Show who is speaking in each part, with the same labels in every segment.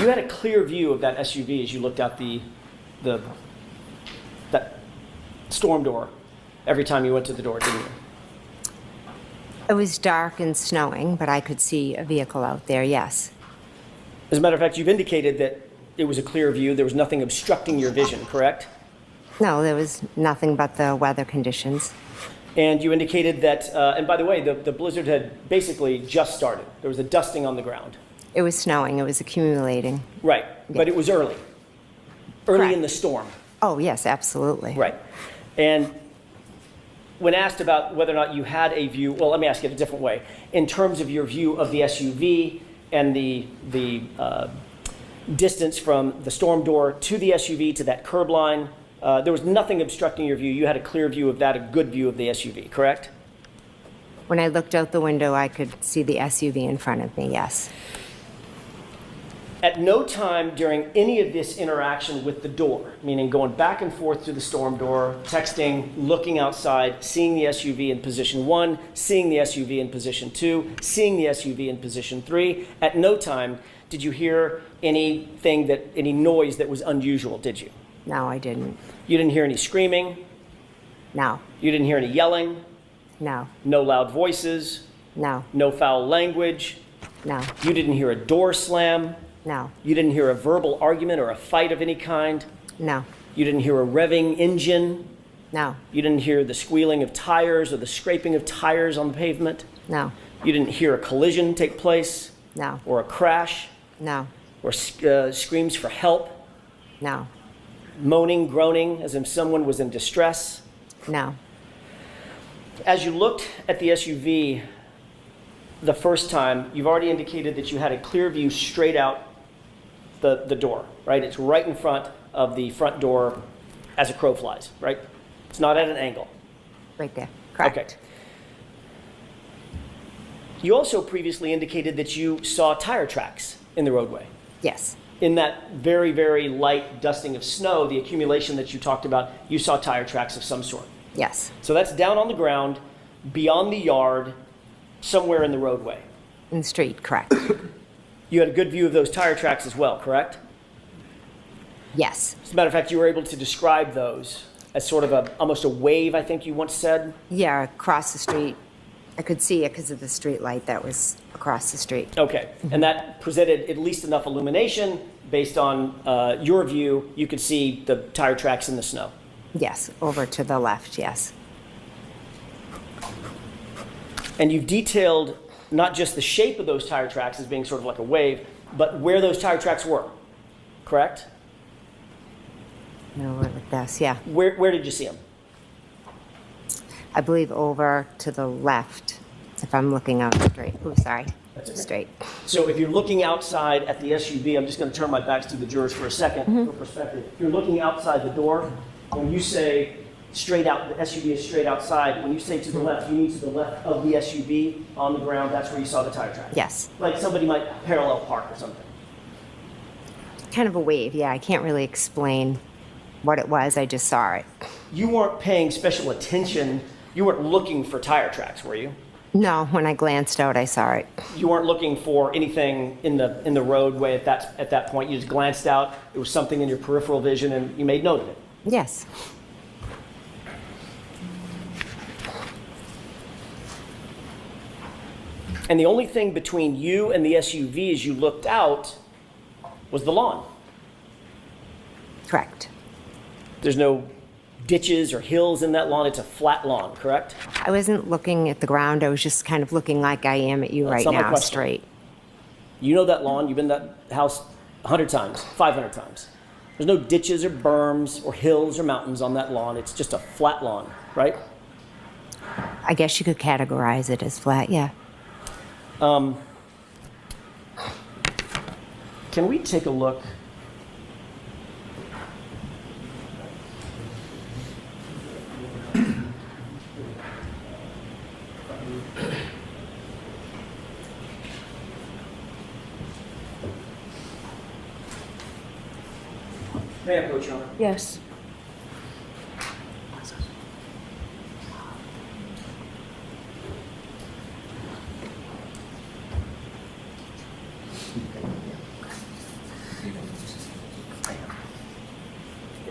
Speaker 1: you had a clear view of that SUV as you looked out that storm door every time you went to the door, didn't you?
Speaker 2: It was dark and snowing, but I could see a vehicle out there, yes.
Speaker 1: As a matter of fact, you've indicated that it was a clear view. There was nothing obstructing your vision, correct?
Speaker 2: No, there was nothing but the weather conditions.
Speaker 1: And you indicated that, and by the way, the blizzard had basically just started. There was a dusting on the ground.
Speaker 2: It was snowing, it was accumulating.
Speaker 1: Right, but it was early. Early
Speaker 2: Correct.
Speaker 1: in the storm.
Speaker 2: Oh, yes, absolutely.
Speaker 1: Right. And when asked about whether or not you had a view, well, let me ask it a different way. In terms of your view of the SUV and the distance from the storm door to the SUV to that curb line, there was nothing obstructing your view. You had a clear view of that, a good view of the SUV, correct?
Speaker 2: When I looked out the window, I could see the SUV in front of me, yes.
Speaker 1: At no time during any of this interaction with the door, meaning going back and forth to the storm door, texting, looking outside, seeing the SUV in position 1, seeing the SUV in position 2, seeing the SUV in position 3, at no time did you hear any noise that was unusual, did you?
Speaker 2: No, I didn't.
Speaker 1: You didn't hear any screaming?
Speaker 2: No,
Speaker 1: You didn't hear any yelling?
Speaker 2: no,
Speaker 1: No loud voices?
Speaker 2: no,
Speaker 1: No foul language?
Speaker 2: no,
Speaker 1: You didn't hear a door slam?
Speaker 2: no,
Speaker 1: You didn't hear a verbal argument or a fight of any kind?
Speaker 2: no,
Speaker 1: You didn't hear a revving engine?
Speaker 2: no,
Speaker 1: You didn't hear the squealing of tires or the scraping of tires on the pavement?
Speaker 2: no,
Speaker 1: You didn't hear a collision take place
Speaker 2: no,
Speaker 1: or a crash
Speaker 2: no,
Speaker 1: or screams for help,
Speaker 2: no,
Speaker 1: moaning, groaning as if someone was in distress?
Speaker 2: no.
Speaker 1: As you looked at the SUV the first time, you've already indicated that you had a clear view straight out the door, right? It's right in front of the front door as a crow flies, right? It's not at an angle.
Speaker 2: Right there, correct.
Speaker 1: Okay. You also previously indicated that you saw tire tracks in the roadway.
Speaker 2: Yes,
Speaker 1: In that very, very light dusting of snow, the accumulation that you talked about, you saw tire tracks of some sort.
Speaker 2: yes,
Speaker 1: So that's down on the ground, beyond the yard, somewhere in the roadway.
Speaker 2: in the street, correct.
Speaker 1: You had a good view of those tire tracks as well, correct?
Speaker 2: Yes,
Speaker 1: As a matter of fact, you were able to describe those as sort of almost a wave, I think you once said.
Speaker 2: yeah, across the street. I could see it because of the street light that was across the street.
Speaker 1: Okay, and that presented at least enough illumination based on your view. You could see the tire tracks in the snow.
Speaker 2: Yes, over to the left, yes.
Speaker 1: And you've detailed not just the shape of those tire tracks as being sort of like a wave, but where those tire tracks were, correct?
Speaker 2: No, like this, yeah.
Speaker 1: Where did you see them?
Speaker 2: I believe over to the left, if I'm looking out straight. Oh, sorry.
Speaker 1: That's okay.
Speaker 2: Straight.
Speaker 1: So if you're looking outside at the SUV, I'm just going to turn my back to the jurors for a second for perspective. If you're looking outside the door, when you say straight out, the SUV is straight outside, when you say to the left, you mean to the left of the SUV on the ground, that's where you saw the tire tracks?
Speaker 2: Yes.
Speaker 1: Like somebody might parallel park or something.
Speaker 2: Kind of a wave, yeah. I can't really explain what it was. I just saw it.
Speaker 1: You weren't paying special attention. You weren't looking for tire tracks, were you?
Speaker 2: No, when I glanced out, I saw it.
Speaker 1: You weren't looking for anything in the roadway at that point. You just glanced out. It was something in your peripheral vision, and you made note of it.
Speaker 2: Yes.
Speaker 1: And the only thing between you and the SUV as you looked out was the lawn.
Speaker 2: Correct.
Speaker 1: There's no ditches or hills in that lawn. It's a flat lawn, correct?
Speaker 2: I wasn't looking at the ground. I was just kind of looking like I am at you
Speaker 1: That's
Speaker 2: right
Speaker 1: not my
Speaker 2: now,
Speaker 1: question.
Speaker 2: straight.
Speaker 1: You know that lawn. You've been in that house 100 times, 500 times. There's no ditches or berms or hills or mountains on that lawn. It's just a flat lawn, right?
Speaker 2: I guess you could categorize it as flat, yeah.
Speaker 1: Can we take a look? May I approach, Your Honor?
Speaker 3: Yes.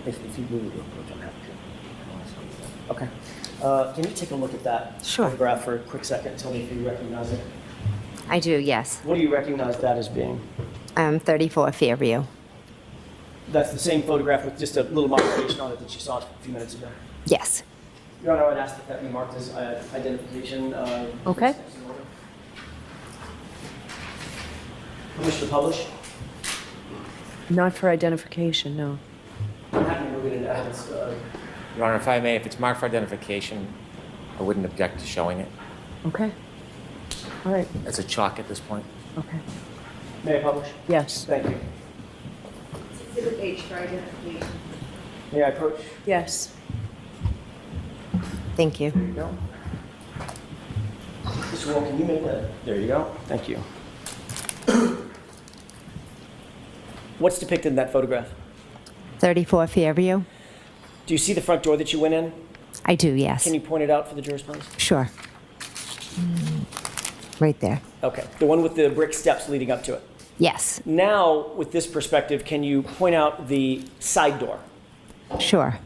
Speaker 1: If you move your approach, I'm happy to. Okay. Can you take a look at that
Speaker 2: Sure.
Speaker 1: photograph for a quick second and tell me if you recognize it?
Speaker 2: I do, yes.
Speaker 1: What do you recognize that as being?
Speaker 2: 34 Fairview.
Speaker 1: That's the same photograph with just a little modification on it that you saw a few minutes ago.
Speaker 2: Yes.
Speaker 1: Your Honor, I'd ask that that be marked as identification.
Speaker 3: Okay.
Speaker 1: Permission to publish?
Speaker 3: Not for identification, no.
Speaker 1: I'm happy to move it into evidence.
Speaker 4: Your Honor, if I may, if it's marked for identification, I wouldn't object to showing it.
Speaker 3: Okay. All right,
Speaker 4: It's a chalk at this point.
Speaker 3: okay.
Speaker 1: May I publish?
Speaker 3: Yes.
Speaker 1: Thank you.
Speaker 5: Exhibit H for identification.
Speaker 1: May I approach?
Speaker 3: Yes.
Speaker 2: Thank you.
Speaker 1: There you go. Mr. Wall, can you make that? There you go. Thank you. What's depicted in that photograph?
Speaker 2: 34 Fairview.
Speaker 1: Do you see the front door that you went in?
Speaker 2: I do, yes.
Speaker 1: Can you point it out for the jurors, please?
Speaker 2: Sure. Right there.
Speaker 1: Okay, the one with the brick steps leading up to it.
Speaker 2: Yes.
Speaker 1: Now, with this perspective, can you point out the side door?
Speaker 2: Sure.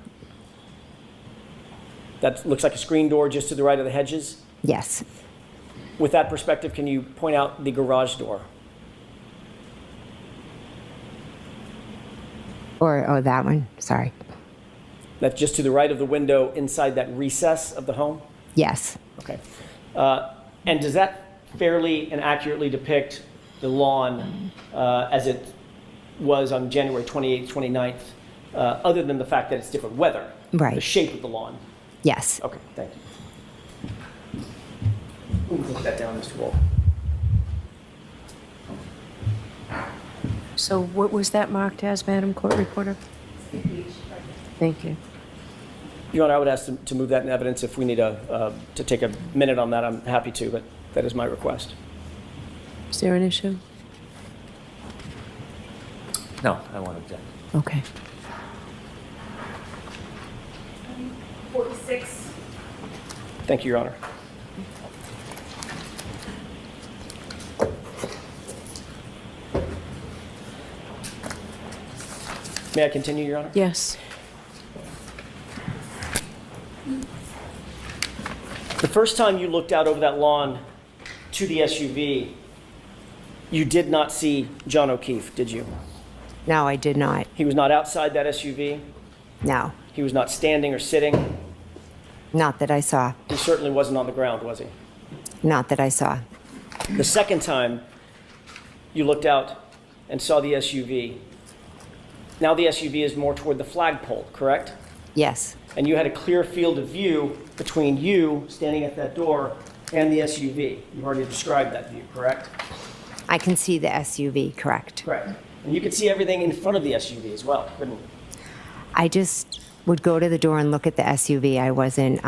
Speaker 1: That looks like a screen door just to the right of the hedges.
Speaker 2: Yes.
Speaker 1: With that perspective, can you point out the garage door?
Speaker 2: Or that one. Sorry.
Speaker 1: That's just to the right of the window inside that recess of the home?
Speaker 2: Yes.
Speaker 1: Okay. And does that fairly and accurately depict the lawn as it was on January 28th, 29th, other than the fact that it's different weather?
Speaker 2: Right.
Speaker 1: The shape of the lawn?
Speaker 2: Yes.
Speaker 1: Okay, thank you. We can take that down, Mr. Wolf.
Speaker 3: So what was that marked as, Madam Court Reporter? Thank you.
Speaker 1: Your Honor, I would ask to move that in evidence. If we need to take a minute on that, I'm happy to, but that is my request.
Speaker 3: Is there an issue?
Speaker 4: No, I won't object.
Speaker 3: Okay.
Speaker 5: 46.
Speaker 1: Thank you, Your Honor. May I continue, Your Honor?
Speaker 3: Yes.
Speaker 1: The first time you looked out over that lawn to the SUV, you did not see John O'Keefe, did you?
Speaker 2: No, I did not.
Speaker 1: He was not outside that SUV.
Speaker 2: No.
Speaker 1: He was not standing or sitting.
Speaker 2: Not that I saw.
Speaker 1: He certainly wasn't on the ground, was he?
Speaker 2: Not that I saw.
Speaker 1: The second time you looked out and saw the SUV, now the SUV is more toward the flagpole, correct?
Speaker 2: Yes.
Speaker 1: And you had a clear field of view between you standing at that door and the SUV. You've already described that view, correct?
Speaker 2: I can see the SUV, correct.
Speaker 1: Correct. And you could see everything in front of the SUV as well, couldn't you?
Speaker 2: I just would go to the door and look at the SUV. I wasn't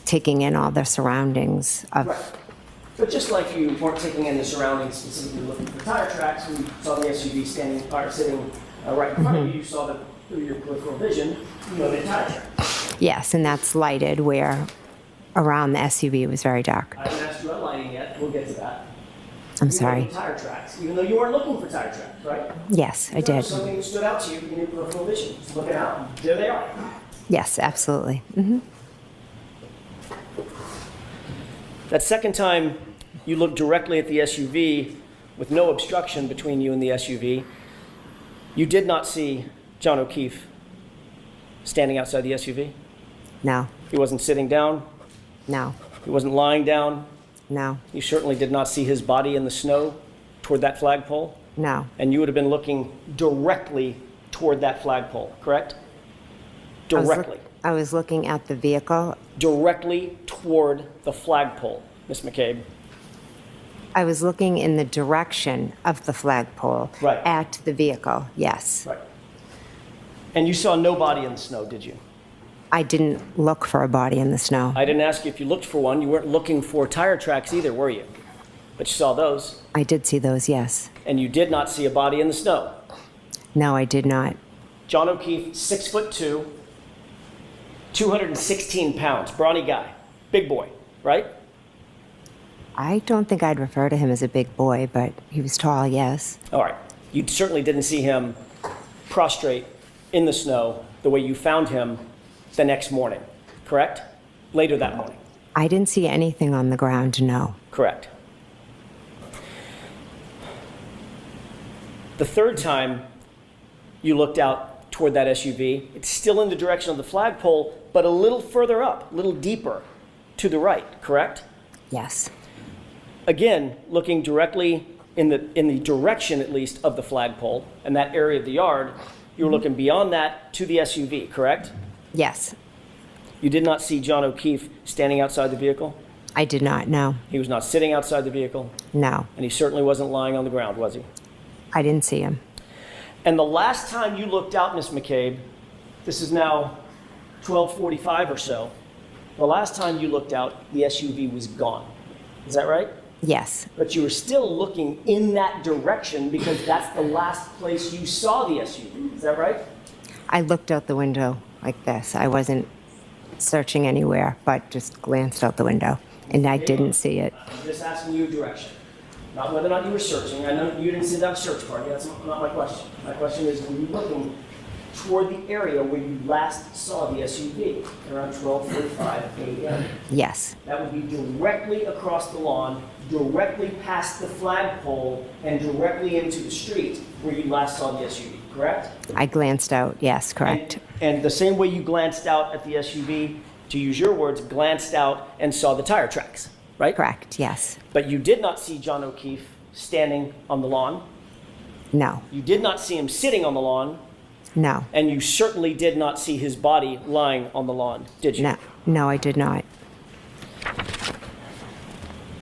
Speaker 2: taking in all the surroundings of.
Speaker 1: Right. But just like you weren't taking in the surroundings, specifically looking for tire tracks, when you saw the SUV standing or sitting right in front of you, you saw that through your peripheral vision, you know, the tire track.
Speaker 2: Yes, and that's lighted where around the SUV it was very dark.
Speaker 1: I haven't asked you about lighting yet. We'll get to that.
Speaker 2: I'm
Speaker 1: You
Speaker 2: sorry.
Speaker 1: looked at tire tracks, even though you weren't looking for tire tracks, right?
Speaker 2: Yes, I
Speaker 1: There
Speaker 2: did.
Speaker 1: was something that stood out to you in your peripheral vision. Just looking out, and there they are.
Speaker 2: Yes, absolutely. Hmm.
Speaker 1: That second time, you looked directly at the SUV with no obstruction between you and the SUV. You did not see John O'Keefe standing outside the SUV.
Speaker 2: No,
Speaker 1: He wasn't sitting down.
Speaker 2: no,
Speaker 1: He wasn't lying down.
Speaker 2: no,
Speaker 1: You certainly did not see his body in the snow toward that flagpole.
Speaker 2: no.
Speaker 1: And you would have been looking directly toward that flagpole, correct? Directly.
Speaker 2: I was looking at the vehicle.
Speaker 1: Directly toward the flagpole, Ms. McCabe.
Speaker 2: I was looking in the direction of the flagpole.
Speaker 1: Right.
Speaker 2: At the vehicle, yes.
Speaker 1: Right. And you saw no body in the snow, did you?
Speaker 2: I didn't look for a body in the snow.
Speaker 1: I didn't ask you if you looked for one. You weren't looking for tire tracks either, were you? But you saw those.
Speaker 2: I did see those, yes.
Speaker 1: And you did not see a body in the snow.
Speaker 2: No, I did not.
Speaker 1: John O'Keefe, 6'2", 216 pounds, brawny guy, big boy, right?
Speaker 2: I don't think I'd refer to him as a big boy, but he was tall, yes.
Speaker 1: All right. You certainly didn't see him prostrate in the snow the way you found him the next morning, correct? Later that morning,
Speaker 2: I didn't see anything on the ground, no.
Speaker 1: correct? The third time you looked out toward that SUV, it's still in the direction of the flagpole, but a little further up, a little deeper to the right, correct?
Speaker 2: Yes,
Speaker 1: Again, looking directly in the direction, at least, of the flagpole and that area of the yard, you were looking beyond that to the SUV, correct?
Speaker 2: yes.
Speaker 1: You did not see John O'Keefe standing outside the vehicle?
Speaker 2: I did not, no,
Speaker 1: He was not sitting outside the vehicle,
Speaker 2: no.
Speaker 1: and he certainly wasn't lying on the ground, was he?
Speaker 2: I didn't see him.
Speaker 1: And the last time you looked out, Miss McCabe, this is now 12:45 or so, the last time you looked out, the SUV was gone. Is that right?
Speaker 2: Yes,
Speaker 1: But you were still looking in that direction because that's the last place you saw the SUV. Is that right?
Speaker 2: I looked out the window like this. I wasn't searching anywhere, but just glanced out the window, and I didn't see it.
Speaker 1: I'm just asking you a direction. Not whether or not you were searching. I know you didn't send out a search party. That's not my question. My question is, were you looking toward the area where you last saw the SUV around 12:45 a.m.?
Speaker 2: Yes,
Speaker 1: That would be directly across the lawn, directly past the flagpole, and directly into the street where you last saw the SUV, correct?
Speaker 2: I glanced out, yes, correct.
Speaker 1: And the same way you glanced out at the SUV, to use your words, glanced out and saw the tire tracks, right?
Speaker 2: Correct, yes.
Speaker 1: But you did not see John O'Keefe standing on the lawn.
Speaker 2: No,
Speaker 1: You did not see him sitting on the lawn.
Speaker 2: no,
Speaker 1: And you certainly did not see his body lying on the lawn, did you?
Speaker 2: no, no, I did not.